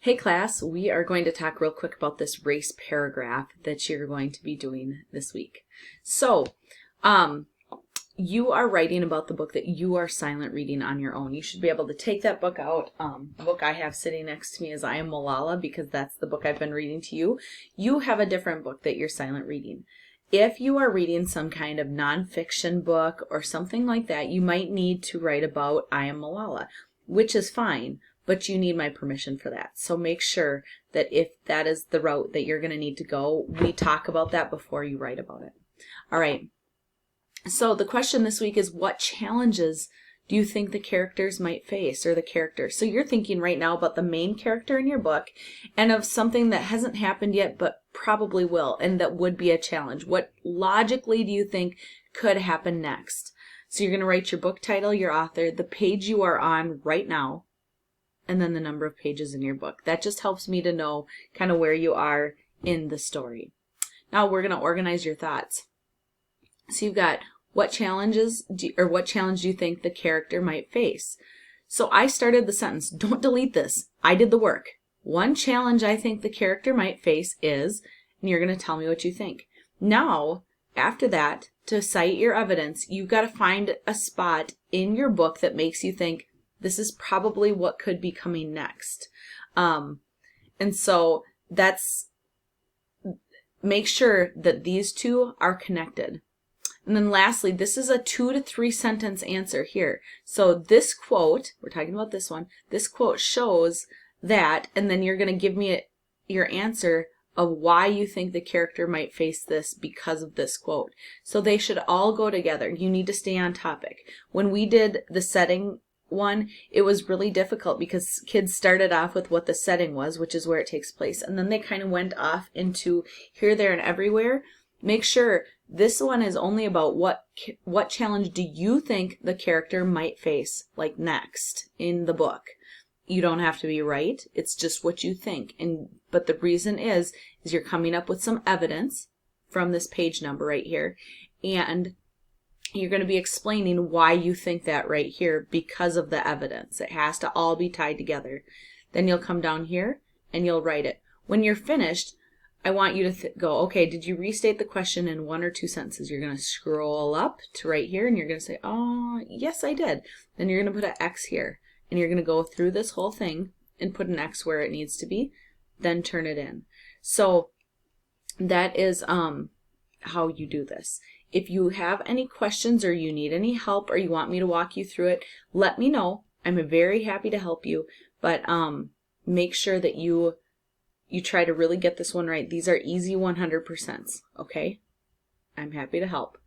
Hey class, we are going to talk real quick about this race paragraph that you're going to be doing this week. So, you are writing about the book that you are silent reading on your own. You should be able to take that book out. The book I have sitting next to me is I Am Malala, because that's the book I've been reading to you. You have a different book that you're silent reading. If you are reading some kind of nonfiction book or something like that, you might need to write about I Am Malala, which is fine, but you need my permission for that. So make sure that if that is the route that you're going to need to go, we talk about that before you write about it. All right. So the question this week is, what challenges do you think the characters might face, or the character? So you're thinking right now about the main character in your book and of something that hasn't happened yet but probably will, and that would be a challenge. What logically do you think could happen next? So you're going to write your book title, your author, the page you are on right now, and then the number of pages in your book. That just helps me to know kind of where you are in the story. Now we're going to organize your thoughts. So you've got what challenge do you think the character might face? So I started the sentence. Don't delete this. I did the work. One challenge I think the character might face is, and you're going to tell me what you think. Now, after that, to cite your evidence, you've got to find a spot in your book that makes you think, this is probably what could be coming next. And so make sure that these two are connected. And then lastly, this is a 2 to 3 sentence answer here. So this quote, we're talking about this one, this quote shows that, and then you're going to give me your answer of why you think the character might face this because of this quote. So they should all go together. You need to stay on topic. When we did the setting one, it was really difficult because kids started off with what the setting was, which is where it takes place, and then they kind of went off into here, there, and everywhere. Make sure this one is only about what challenge do you think the character might face, like next in the book. You don't have to be right. It's just what you think. But the reason is you're coming up with some evidence from this page number right here, and you're going to be explaining why you think that right here because of the evidence. It has to all be tied together. Then you'll come down here and you'll write it. When you're finished, I want you to go, okay, did you restate the question in 1 or 2 sentences? You're going to scroll up to right here and you're going to say, oh, yes, I did. Then you're going to put an X here, and you're going to go through this whole thing and put an X where it needs to be, then turn it in. So that is how you do this. If you have any questions or you need any help or you want me to walk you through it, let me know. I'm very happy to help you, but make sure that you try to really get this one right. These are easy 100%, okay? I'm happy to help.